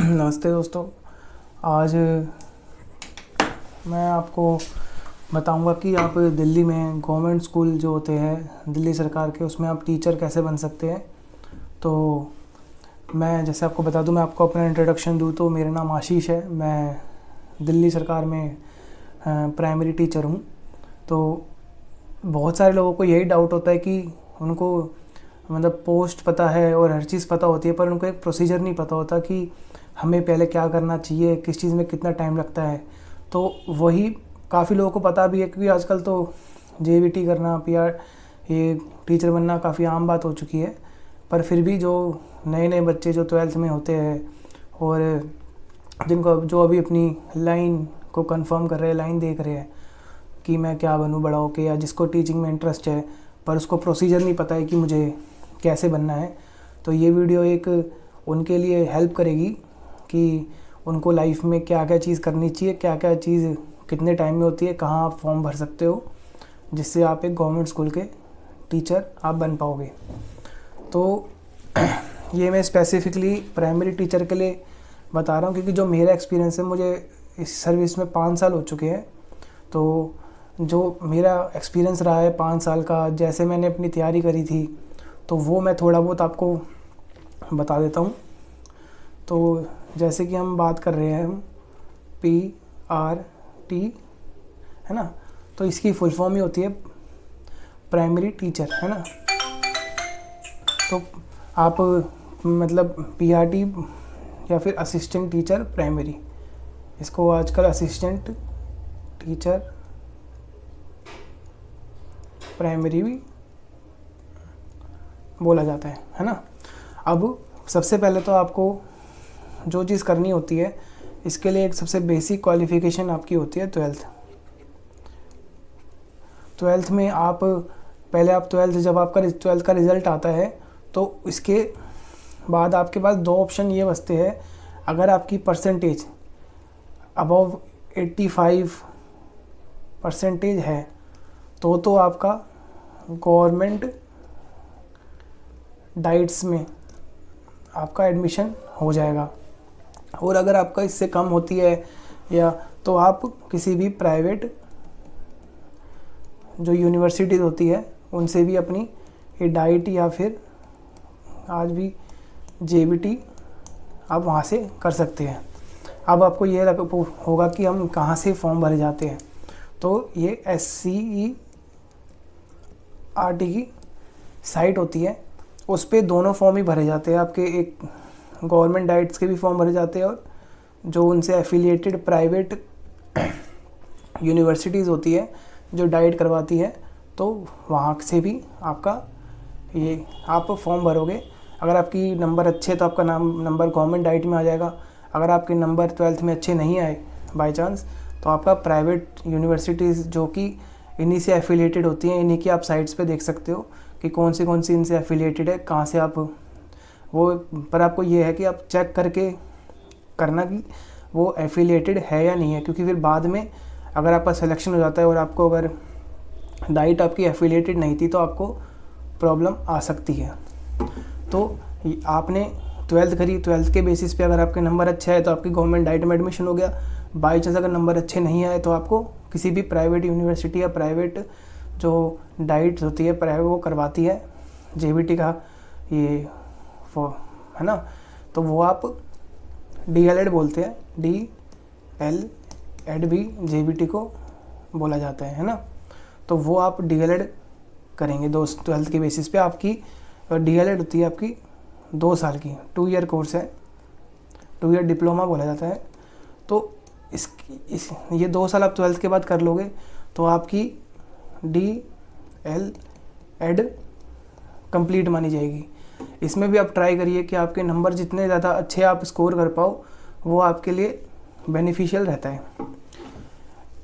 नमस्ते दोस्तों। आज मैं आपको बताऊंगा कि आप दिल्ली में गवर्नमेंट स्कूल जो होते हैं दिल्ली सरकार के, उसमें आप टीचर कैसे बन सकते हैं। तो मैं जैसे आपको बता दूं, मैं आपको अपना इंट्रोडक्शन दूं तो मेरा नाम आशीष है। मैं दिल्ली सरकार में प्राइमरी टीचर हूं। तो बहुत सारे लोगों को यही डाउट होता है कि उनको मतलब पोस्ट पता है और हर चीज़ पता होती है, पर उनको एक प्रोसीजर नहीं पता होता कि हमें पहले क्या करना चाहिए, किस चीज़ में कितना टाइम लगता है। तो वही काफ़ी लोगों को पता भी है, क्योंकि आजकल तो जेबीटी करना, पीआर, ये टीचर बनना काफ़ी आम बात हो चुकी है। पर फिर भी जो नए नए बच्चे जो 12th में होते हैं और जिनको जो अभी अपनी लाइन को कंफर्म कर रहे हैं, लाइन देख रहे हैं कि मैं क्या बनूं बड़ा होके, या जिसको टीचिंग में इंटरेस्ट है पर उसको प्रोसीजर नहीं पता है कि मुझे कैसे बनना है, तो ये वीडियो एक उनके लिए हेल्प करेगी कि उनको लाइफ में क्या क्या चीज़ करनी चाहिए, क्या क्या चीज़ कितने टाइम में होती है, कहाँ आप फॉर्म भर सकते हो, जिससे आप एक गवर्नमेंट स्कूल के टीचर आप बन पाओगे। तो ये मैं स्पेसिफ़िकली प्राइमरी टीचर के लिए बता रहा हूँ, क्योंकि जो मेरा एक्सपीरियंस है, मुझे इस सर्विस में 5 साल हो चुके हैं। तो जो मेरा एक्सपीरियंस रहा है 5 साल का, जैसे मैंने अपनी तैयारी करी थी, तो वो मैं थोड़ा बहुत आपको बता देता हूँ। तो जैसे कि हम बात कर रहे हैं, हम PRT, है ना, तो इसकी फुल फॉर्म ही होती है प्राइमरी टीचर, है ना। तो आप मतलब PRT या फिर असिस्टेंट टीचर प्राइमरी, इसको आजकल असिस्टेंट टीचर प्राइमरी भी बोला जाता है ना। अब सबसे पहले तो आपको जो चीज़ करनी होती है, इसके लिए एक सबसे बेसिक क्वालिफ़िकेशन आपकी होती है 12th में आप पहले आप 12th, जब आपका 12th का रिज़ल्ट आता है तो इसके बाद आपके पास 2 ऑप्शन ये बचते हैं। अगर आपकी परसेंटेज अबव 85 परसेंटेज है तो आपका गवर्नमेंट डाइट्स में आपका एडमिशन हो जाएगा। और अगर आपका इससे कम होती है या तो आप किसी भी प्राइवेट जो यूनिवर्सिटीज़ होती है उनसे भी अपनी ये डाइट या फिर आज भी जेबीटी आप वहाँ से कर सकते हैं। अब आपको ये होगा कि हम कहाँ से फॉर्म भरे जाते हैं। तो ये SCERT की साइट होती है, उस पर दोनों फॉर्म ही भरे जाते हैं आपके। एक गवर्नमेंट डाइट्स के भी फॉर्म भरे जाते हैं, और जो उनसे एफिलिएटेड प्राइवेट यूनिवर्सिटीज़ होती है जो डाइट करवाती है, तो वहाँ से भी आपका ये आप फॉर्म भरोगे। अगर आपकी नंबर अच्छे तो आपका नंबर गवर्नमेंट डाइट में आ जाएगा। अगर आपके नंबर 12th में अच्छे नहीं आए बाय चांस, तो आपका प्राइवेट यूनिवर्सिटीज़ जो कि इन्हीं से एफिलिएटेड होती हैं, इन्हीं की आप साइट्स पे देख सकते हो कि कौन सी इनसे एफिलिएटेड है, कहाँ से आप वो। पर आपको ये है कि आप चेक करके करना कि वो एफिलिएटेड है या नहीं है, क्योंकि फिर बाद में अगर आपका सिलेक्शन हो जाता है और आपको अगर डाइट आपकी एफिलिएटेड नहीं थी तो आपको प्रॉब्लम आ सकती है। तो आपने 12th करी, 12th के बेसिस पे अगर आपके नंबर अच्छे आए तो आपकी गवर्नमेंट डाइट में एडमिशन हो गया। बाई चांस अगर नंबर अच्छे नहीं आए तो आपको किसी भी प्राइवेट यूनिवर्सिटी या प्राइवेट जो डाइट होती है प्राइवेट वो करवाती है जेबीटी का ये है ना, तो वो आप DLED बोलते हैं, DLED भी जेबीटी को बोला जाता है ना। तो वो आप DLED करेंगे 12th के बेसिस पे। आपकी DLED होती है आपकी 2 साल की, 2 ईयर कोर्स है, 2 ईयर डिप्लोमा बोला जाता है। तो ये 2 साल आप 12th के बाद कर लोगे तो आपकी DLED कंप्लीट मानी जाएगी। इसमें भी आप ट्राई करिए कि आपके नंबर जितने ज़्यादा अच्छे आप स्कोर कर पाओ, वो आपके लिए बेनिफिशियल रहता है।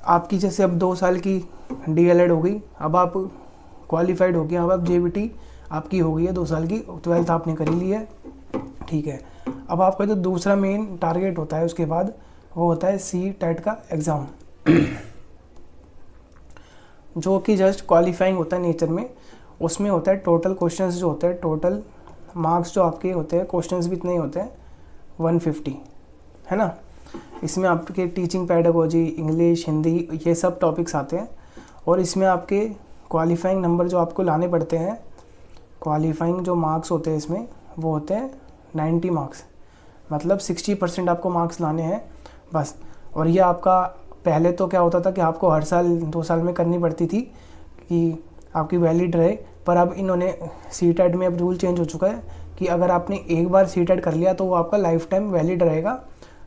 आपकी जैसे अब 2 साल की DLED हो गई, अब आप क्वालिफाइड हो गए, अब आप जेबीटी आपकी हो गई है 2 साल की, 12th आपने करी ली है, ठीक है। अब आपका जो दूसरा मेन टारगेट होता है उसके बाद, वो होता है CTET का एग्ज़ाम जो कि जस्ट क्वालिफाइंग होता है नेचर में। उसमें होता है टोटल क्वेश्चंस जो होते हैं, टोटल मार्क्स जो आपके होते हैं, क्वेश्चंस भी इतने ही होते हैं 150, है ना। इसमें आपके टीचिंग पेडागोजी, इंग्लिश, हिंदी, ये सब टॉपिक्स आते हैं। और इसमें आपके क्वालिफाइंग नंबर जो आपको लाने पड़ते हैं, क्वालिफाइंग जो मार्क्स होते हैं इसमें वो होते हैं 90 मार्क्स, मतलब 60% आपको मार्क्स लाने हैं बस। और ये आपका पहले तो क्या होता था कि आपको हर साल 2 साल में करनी पड़ती थी कि आपकी वैलिड रहे, पर अब इन्होंने सीटेट में अब रूल चेंज हो चुका है कि अगर आपने एक बार सीटेट कर लिया तो वो आपका लाइफ टाइम वैलिड रहेगा।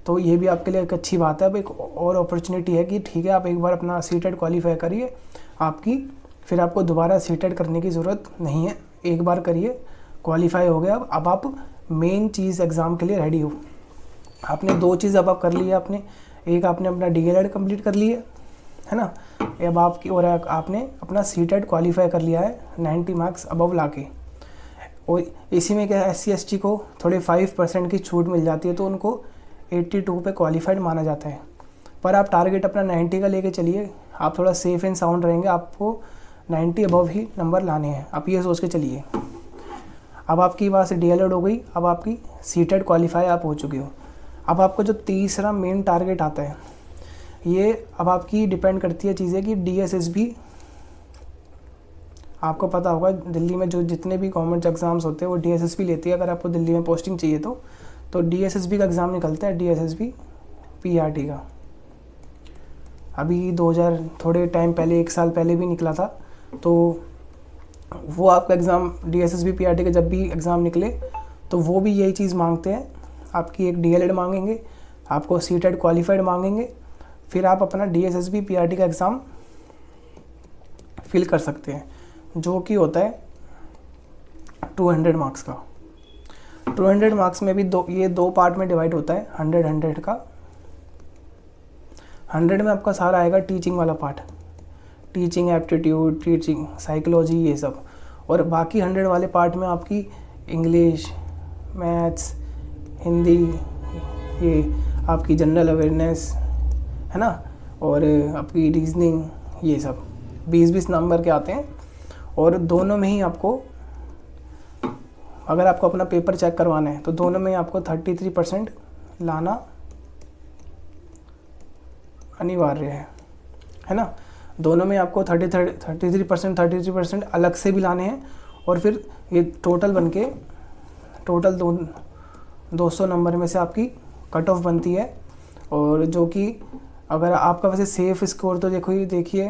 तो ये भी आपके लिए एक अच्छी बात है। अब एक और अपॉर्चुनिटी है कि ठीक है, आप एक बार अपना सीटेट क्वालिफाई करिए, आपकी फिर आपको दोबारा सीटेट करने की ज़रूरत नहीं है। एक बार करिए, क्वालिफाई हो गया, अब आप मेन चीज़ एग्ज़ाम के लिए रेडी हो। आपने 2 चीज़ अब आप कर ली है आपने, एक आपने अपना DLED कंप्लीट कर ली है ना, अब आपकी और आपने अपना सीटेट क्वालिफाई कर लिया है 90 मार्क्स अबव लाके। और इसी में क्या है, SC ST को थोड़े 5% की छूट मिल जाती है, तो उनको 82 पे क्वालिफाइड माना जाता है। पर आप टारगेट अपना 90 का लेके चलिए, आप थोड़ा सेफ एंड साउंड रहेंगे, आपको 90 अबव ही नंबर लाने हैं, आप ये सोच के चलिए। अब आपकी वहाँ से DLED हो गई, अब आपकी सीटेट क्वालिफाई आप हो चुके हो। अब आपको जो तीसरा मेन टारगेट आता है, ये अब आपकी डिपेंड करती है चीज़ें कि DSSB, आपको पता होगा दिल्ली में जो जितने भी गवर्नमेंट एग्ज़ाम्स होते हैं वो DSSB लेती है। अगर आपको दिल्ली में पोस्टिंग चाहिए तो DSSB का एग्ज़ाम निकलता है, DSSB PRT का। अभी 2000 थोड़े टाइम पहले, 1 साल पहले भी निकला था। तो वो आपका एग्ज़ाम DSSB PRT के जब भी एग्ज़ाम निकले तो वो भी यही चीज़ मांगते हैं, आपकी एक DLED मांगेंगे, आपको सीटेट क्वालिफाइड मांगेंगे, फिर आप अपना DSSB PRT का एग्ज़ाम फिल कर सकते हैं, जो कि होता है 200 मार्क्स का। 200 मार्क्स में भी ये 2 पार्ट में डिवाइड होता है, 100 का। 100 में आपका सारा आएगा टीचिंग वाला part, teaching aptitude, teaching psychology, ये सब। और बाकी 100 वाले पार्ट में आपकी इंग्लिश, मैथ्स, हिंदी, ये आपकी जनरल अवेयरनेस है ना, और आपकी रीजनिंग, ये सब 20-20 नंबर के आते हैं। और दोनों में ही आपको, अगर आपको अपना पेपर चेक करवाना है तो दोनों में ही आपको 33% लाना अनिवार्य है ना। दोनों में आपको 33% अलग से भी लाने हैं, और फिर ये टोटल बन के टोटल 200 नंबर में से आपकी कट ऑफ बनती है। और जो कि अगर आपका वैसे सेफ स्कोर तो देखिए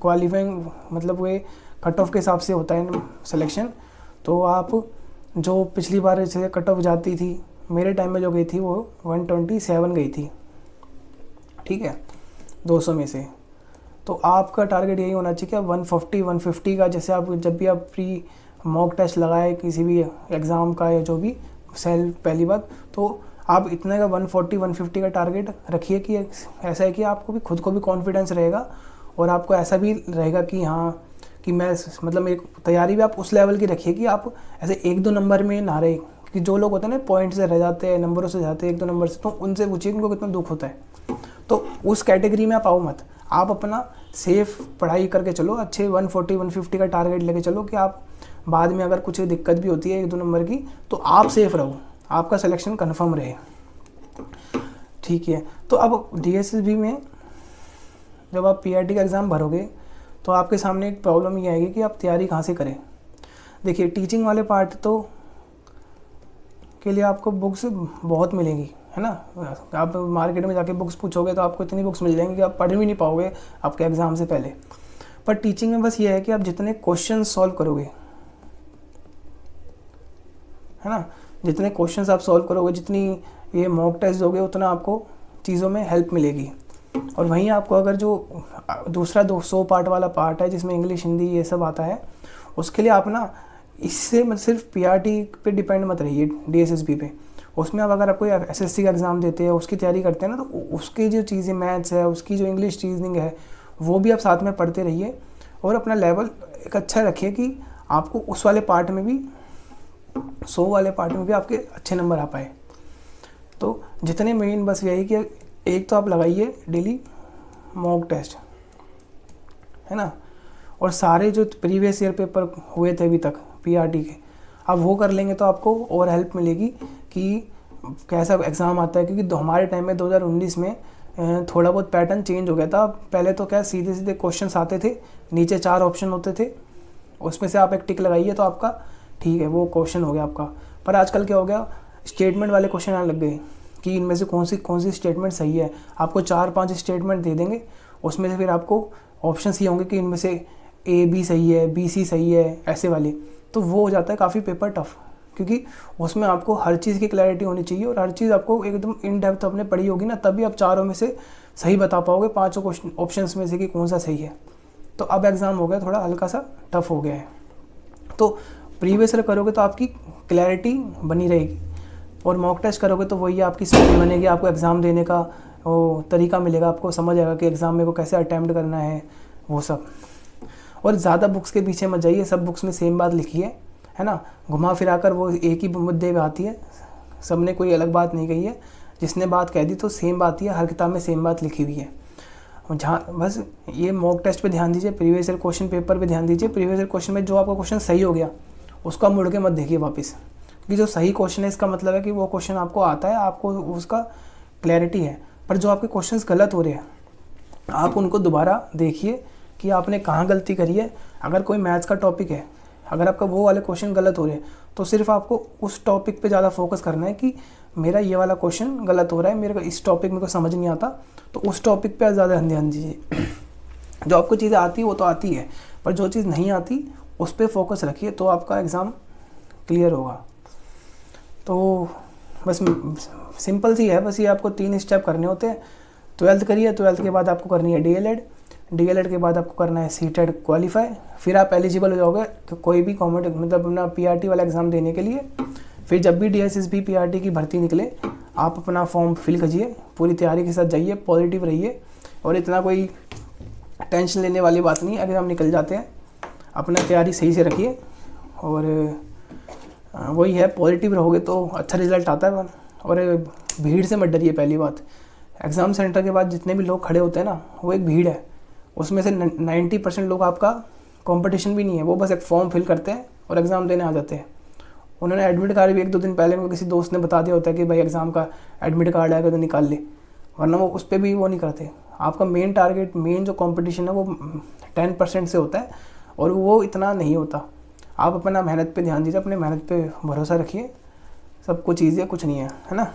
क्वालिफाइंग मतलब वे कट ऑफ के हिसाब से होता है सिलेक्शन। तो आप जो पिछली बार जैसे कट ऑफ जाती थी, मेरे टाइम में जो गई थी वो 127 गई थी, ठीक है, 200 में से। तो आपका टारगेट यही होना चाहिए कि 150 का, जैसे आप जब भी आप प्री मॉक टेस्ट लगाए किसी भी एग्ज़ाम का या जो भी सेल्फ, पहली बात तो आप इतने का 140-150 का टारगेट रखिए कि ऐसा है कि आपको भी खुद को भी कॉन्फिडेंस रहेगा, और आपको ऐसा भी रहेगा कि हाँ कि मैं मतलब एक तैयारी भी आप उस लेवल की रखिए कि आप ऐसे 1-2 नंबर में ना रहे। कि जो लोग होते हैं ना पॉइंट से रह जाते हैं, नंबरों से जाते हैं 1-2 नंबर से, तो उनसे पूछिए उनको कितना दुख होता है। तो उस कैटेगरी में आप आओ मत, आप अपना सेफ पढ़ाई करके चलो, अच्छे 140-150 का टारगेट लेके चलो कि आप बाद में अगर कुछ दिक्कत भी होती है 1-2 नंबर की तो आप सेफ रहो, आपका सिलेक्शन कन्फर्म रहे, ठीक है। तो अब DSSB में जब आप PRT का एग्ज़ाम भरोगे तो आपके सामने एक प्रॉब्लम ये आएगी कि आप तैयारी कहाँ से करें। देखिए टीचिंग वाले पार्ट तो के लिए आपको बुक्स बहुत मिलेंगी, है ना। आप मार्केट में जाके बुक्स पूछोगे तो आपको इतनी बुक्स मिल जाएंगी कि आप पढ़ भी नहीं पाओगे आपके एग्ज़ाम से पहले। पर टीचिंग में बस ये है कि आप जितने क्वेश्चन सॉल्व करोगे, है ना, जितने क्वेश्चंस आप सॉल्व करोगे, जितनी ये मॉक टेस्ट दोगे, उतना आपको चीज़ों में हेल्प मिलेगी। और वहीं आपको अगर जो दूसरा 200 पार्ट वाला पार्ट है जिसमें इंग्लिश, हिंदी, ये सब आता है, उसके लिए आप ना इससे मतलब सिर्फ PRT पे डिपेंड मत रहिए, DSSB पे। उसमें अब अगर आप कोई SSC का एग्ज़ाम देते हैं, उसकी तैयारी करते हैं ना, तो उसकी जो चीज़ें मैथ्स है, उसकी जो इंग्लिश रीजनिंग है, वो भी आप साथ में पढ़ते रहिए और अपना लेवल एक अच्छा रखिए कि आपको उस वाले पार्ट में भी 100 वाले पार्ट में भी आपके अच्छे नंबर आ पाए। तो जितने मेन बस यही कि एक तो आप लगाइए डेली मॉक टेस्ट, है ना, और सारे जो प्रीवियस ईयर पेपर हुए थे अभी तक PRT के, आप वो कर लेंगे तो आपको और हेल्प मिलेगी कि कैसा एग्ज़ाम आता है, क्योंकि हमारे टाइम में 2019 में थोड़ा बहुत पैटर्न चेंज हो गया था। पहले तो क्या सीधे सीधे क्वेश्चंस आते थे, नीचे 4 ऑप्शन होते थे, उसमें से आप एक टिक लगाइए तो आपका ठीक है वो क्वेश्चन हो गया आपका। पर आजकल क्या हो गया, स्टेटमेंट वाले क्वेश्चन आने लग गए कि इनमें से कौन सी स्टेटमेंट सही है। आपको 4-5 स्टेटमेंट दे देंगे, उसमें से फिर आपको ऑप्शन ये होंगे कि इनमें से ए बी सही है, बी सी सही है, ऐसे वाले। तो वो हो जाता है काफ़ी पेपर टफ, क्योंकि उसमें आपको हर चीज़ की क्लैरिटी होनी चाहिए और हर चीज़ आपको एकदम इन डेप्थ आपने पढ़ी होगी ना, तभी आप चारों में से सही बता पाओगे, 5 क्वेश्चन ऑप्शंस में से कि कौन सा सही है। तो अब एग्ज़ाम हो गया थोड़ा हल्का सा टफ हो गया है। तो प्रीवियस ईयर करोगे तो आपकी क्लैरिटी बनी रहेगी, और मॉक टेस्ट करोगे तो वही आपकी स्किल बनेगी, आपको एग्ज़ाम देने का वो तरीका मिलेगा, आपको समझ आएगा कि एग्ज़ाम में को कैसे अटैम्प्ट करना है वो सब। और ज़्यादा बुक्स के पीछे मत जाइए, सब बुक्स में सेम बात लिखी है ना, घुमा फिरा कर वो एक ही मुद्दे पे आती है, सब ने कोई अलग बात नहीं कही है, जिसने बात कह दी तो सेम बात ही है, हर किताब में सेम बात लिखी हुई है। जहाँ बस ये मॉक टेस्ट पे ध्यान दीजिए, प्रीवियस ईयर क्वेश्चन पेपर पे ध्यान दीजिए। प्रीवियस ईयर क्वेश्चन में जो आपका क्वेश्चन सही हो गया उसका मुड़ के मत देखिए वापस, क्योंकि जो सही क्वेश्चन है इसका मतलब है कि वो क्वेश्चन आपको आता है, आपको उसका क्लैरिटी है। पर जो आपके क्वेश्चंस गलत हो रहे हैं आप उनको दोबारा देखिए कि आपने कहाँ गलती करी है। अगर कोई मैथ्स का टॉपिक है, अगर आपका वो वाले क्वेश्चन गलत हो रहे हैं तो सिर्फ आपको उस टॉपिक पे ज़्यादा फोकस करना है कि मेरा ये वाला क्वेश्चन गलत हो रहा है, मेरे को इस टॉपिक में को समझ नहीं आता, तो उस टॉपिक पे ज़्यादा ध्यान दीजिए। जो आपको चीज़ें आती है वो तो आती है, पर जो चीज़ नहीं आती उस पर फोकस रखिए, तो आपका एग्ज़ाम क्लियर होगा। तो बस सिंपल सी है, बस ये आपको 3 स्टेप करने होते हैं। 12th करिए, 12th के बाद आपको करनी है DL.ED के बाद आपको करना है CTET क्वालिफाई, फिर आप एलिजिबल हो जाओगे कि कोई भी कॉम्पिटिटिव मतलब अपना PRT वाला एग्ज़ाम देने के लिए। फिर जब भी DSSB PRT की भर्ती निकले आप अपना फॉर्म फिल कीजिए, पूरी तैयारी के साथ जाइए, पॉजिटिव रहिए, और इतना कोई टेंशन लेने वाली बात नहीं, एग्ज़ाम निकल जाते हैं। अपना तैयारी सही से रखिए, और वही है, पॉजिटिव रहोगे तो अच्छा रिजल्ट आता है। और भीड़ से मत डरिए। पहली बात, एग्ज़ाम सेंटर के बाद जितने भी लोग खड़े होते हैं ना, वो एक भीड़ है, उसमें से 90% लोग आपका कंपटीशन भी नहीं है, वो बस एक फॉर्म फिल करते हैं और एग्ज़ाम देने आ जाते हैं। उन्होंने एडमिट कार्ड भी 1-2 दिन पहले में किसी दोस्त ने बता दिया होता है कि भाई एग्ज़ाम का एडमिट कार्ड आएगा तो निकाल ले, वरना वो उस पर भी वो नहीं करते। आपका मेन टारगेट, मेन जो कंपटीशन है वो 10% से होता है, और वो इतना नहीं होता। आप अपना मेहनत पे ध्यान दीजिए, अपने मेहनत पे भरोसा रखिए, सब कुछ ईजी है, कुछ नहीं है ना।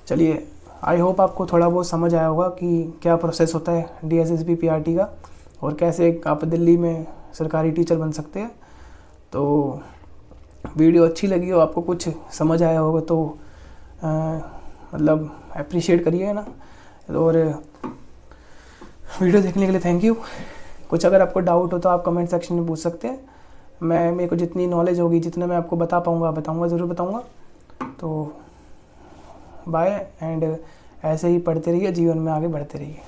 चलिए, आई होप आपको थोड़ा बहुत समझ आया होगा कि क्या प्रोसेस होता है DSSB PRT का, और कैसे आप दिल्ली में सरकारी टीचर बन सकते हैं। तो वीडियो अच्छी लगी हो, आपको कुछ समझ आया होगा तो मतलब अप्रिशिएट करिए ना। और वीडियो देखने के लिए थैंक यू। कुछ अगर आपको डाउट हो तो आप कमेंट सेक्शन में पूछ सकते हैं। मेरे को जितनी नॉलेज होगी, जितना मैं आपको बता पाऊँगा बताऊँगा, ज़रूर बताऊँगा। तो बाय, एंड ऐसे ही पढ़ते रहिए, जीवन में आगे बढ़ते रहिए।